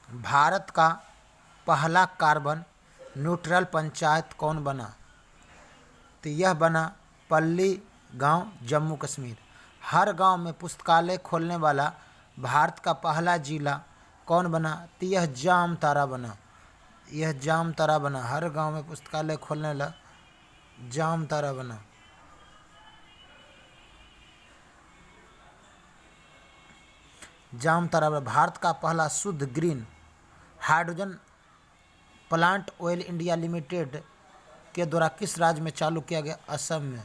भारत का पहला carbon neutral panchayat कौन बना? तो यह बना पल्ली गांव, जम्मू कश्मीर। हर गांव में पुस्तकालय खोलने वाला भारत का पहला जिला कौन बना? तो यह जामताड़ा बना। यह जामताड़ा बना। हर गांव में पुस्तकालय खोलने वाला जामताड़ा बना। जामताड़ा बना। भारत का पहला शुद्ध green hydrogen plant oil India limited के द्वारा किस राज्य में चालू किया गया? असम में।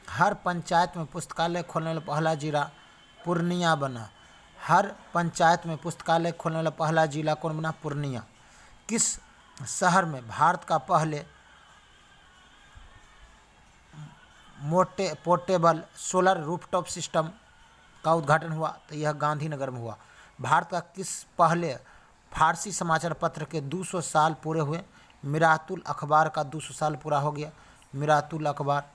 हर पंचायत में पुस्तकालय खोलने वाला पहला जिला पूर्णिया बना। हर पंचायत में पुस्तकालय खोलने वाला पहला जिला कौन बना? पूर्णिया। किस शहर में भारत का पहले पोर्टेबल सोलर रूफटॉप सिस्टम का उद्घाटन हुआ? तो यह गांधीनगर में हुआ। भारत का किस पहले फारसी समाचार पत्र के 200 साल पूरे हुए? मिरातुल अखबार का 200 साल पूरा हो गया। मिरातुल अखबार।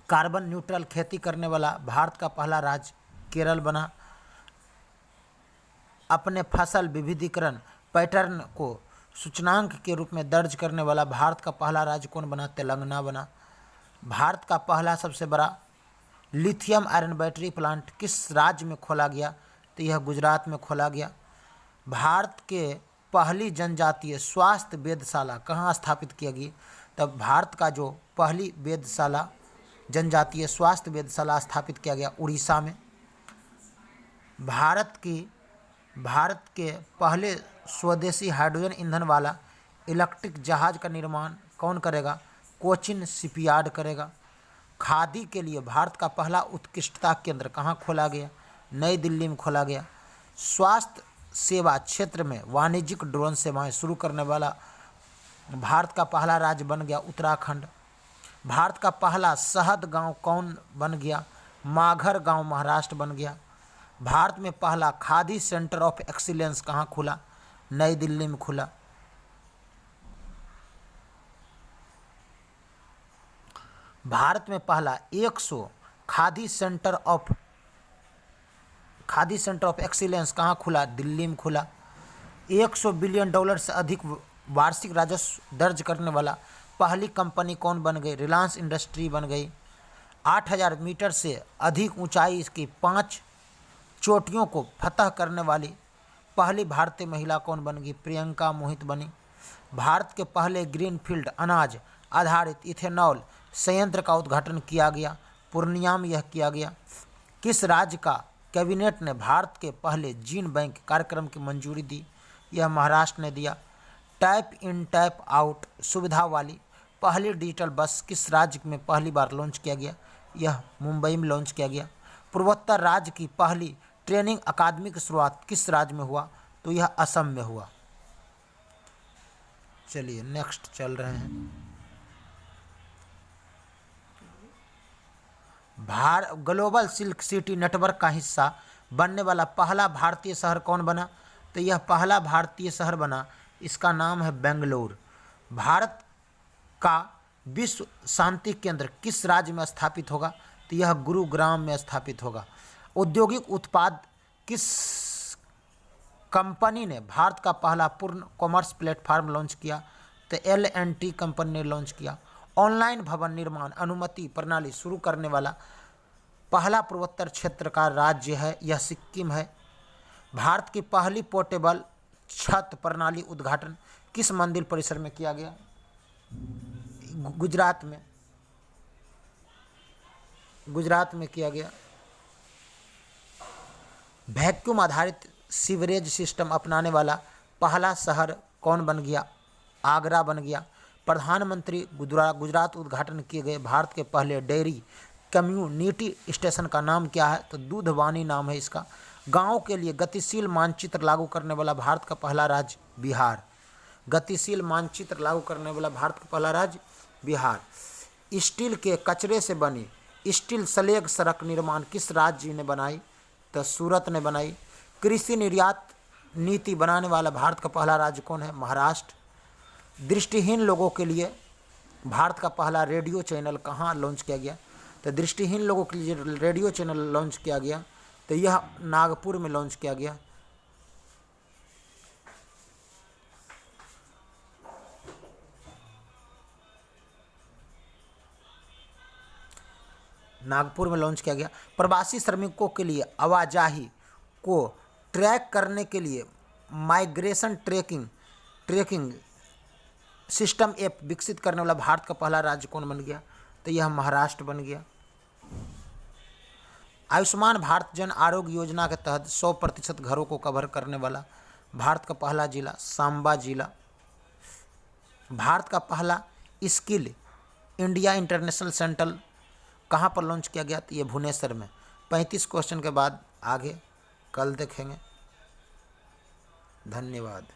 कार्बन न्यूट्रल खेती करने वाला भारत का पहला राज्य केरल बना। अपने फसल विविधीकरण पैटर्न को सूचकांक के रूप में दर्ज करने वाला भारत का पहला राज्य कौन बना? तेलंगाना बना। भारत का पहला सबसे बड़ा लिथियम आयरन बैटरी प्लांट किस राज्य में खोला गया? तो यह गुजरात में खोला गया। भारत के पहली जनजातीय स्वास्थ्य वेधशाला कहाँ स्थापित किया गई? तब भारत का जो पहली वेधशाला जनजातीय स्वास्थ्य वेधशाला स्थापित किया गया उड़ीसा में। भारत के पहले स्वदेशी हाइड्रोजन ईंधन वाला इलेक्ट्रिक जहाज का निर्माण कौन करेगा? कोचिन शिपयार्ड करेगा। खादी के लिए भारत का पहला उत्कृष्टता केंद्र कहाँ खोला गया? नई दिल्ली में खोला गया। स्वास्थ्य सेवा क्षेत्र में वाणिज्यिक ड्रोन सेवाएं शुरू करने वाला भारत का पहला राज्य बन गया उत्तराखंड। भारत का पहला शहद गांव कौन बन गया? माघर गांव महाराष्ट्र बन गया। भारत में पहला खादी सेंटर ऑफ एक्सीलेंस कहाँ खुला? नई दिल्ली में खुला। भारत में पहला 100 खादी सेंटर ऑफ एक्सीलेंस कहाँ खुला? दिल्ली में खुला। 100 बिलियन डॉलर से अधिक वार्षिक राजस्व दर्ज करने वाला पहली कंपनी कौन बन गई? रिलायंस इंडस्ट्री बन गई। 8000 मीटर से अधिक ऊंचाई की 5 चोटियों को फतह करने वाली पहली भारतीय महिला कौन बन गई? प्रियंका मोहित बनी। भारत के पहले ग्रीनफील्ड अनाज आधारित इथेनॉल संयंत्र का उद्घाटन किया गया। पूर्णिया में यह किया गया। किस राज्य का कैबिनेट ने भारत के पहले जीन बैंक कार्यक्रम की मंजूरी दी? यह महाराष्ट्र ने दिया। टैप इन टैप आउट सुविधा वाली पहली डिजिटल बस किस राज्य में पहली बार लॉन्च किया गया? यह मुंबई में लॉन्च किया गया। पूर्वोत्तर राज्य की पहली ट्रेनिंग अकादमी की शुरुआत किस राज्य में हुआ? तो यह असम में हुआ। चलिए नेक्स्ट चल रहे हैं। ग्लोबल सिल्क सिटी नेटवर्क का हिस्सा बनने वाला पहला भारतीय शहर कौन बना? तो यह पहला भारतीय शहर बना, इसका नाम है बेंगलुरु। भारत का विश्व शांति केंद्र किस राज्य में स्थापित होगा? तो यह गुरुग्राम में स्थापित होगा। औद्योगिक उत्पाद किस कंपनी ने भारत का पहला पूर्ण कॉमर्स प्लेटफॉर्म लॉन्च किया? तो L&T कंपनी ने लॉन्च किया। ऑनलाइन भवन निर्माण अनुमति प्रणाली शुरू करने वाला पहला पूर्वोत्तर क्षेत्र का राज्य है, यह सिक्किम है। भारत की पहली पोर्टेबल छत प्रणाली उद्घाटन किस मंदिर परिसर में किया गया? गुजरात में किया गया। वैक्यूम आधारित सीवरेज सिस्टम अपनाने वाला पहला शहर कौन बन गया? आगरा बन गया। प्रधानमंत्री गुजरात उद्घाटन किए गए भारत के पहले डेयरी कम्युनिटी स्टेशन का नाम क्या है? तो दूधवानी नाम है इसका। गांव के लिए गतिशील मानचित्र लागू करने वाला भारत का पहला राज्य बिहार। गतिशील मानचित्र लागू करने वाला भारत का पहला राज्य बिहार। स्टील के कचरे से बनी स्टील स्लेग सड़क निर्माण किस राज्य ने बनाई? तो सूरत ने बनाई। कृषि निर्यात नीति बनाने वाला भारत का पहला राज्य कौन है? महाराष्ट्र। दृष्टिहीन लोगों के लिए भारत का पहला रेडियो चैनल कहाँ लॉन्च किया गया? तो दृष्टिहीन लोगों के लिए रेडियो चैनल लॉन्च किया गया तो यह नागपुर में लॉन्च किया गया। नागपुर में लॉन्च किया गया। प्रवासी श्रमिकों के लिए आवाजाही को ट्रैक करने के लिए माइग्रेशन ट्रैकिंग सिस्टम ऐप विकसित करने वाला भारत का पहला राज्य कौन बन गया? तो यह महाराष्ट्र बन गया। आयुष्मान भारत जन आरोग्य योजना के तहत 100% घरों को कवर करने वाला भारत का पहला जिला सांबा जिला। भारत का पहला स्किल इंडिया इंटरनेशनल सेंटर कहाँ पर लॉन्च किया गया? तो ये भुवनेश्वर में। 35 क्वेश्चन के बाद आगे कल देखेंगे। धन्यवाद।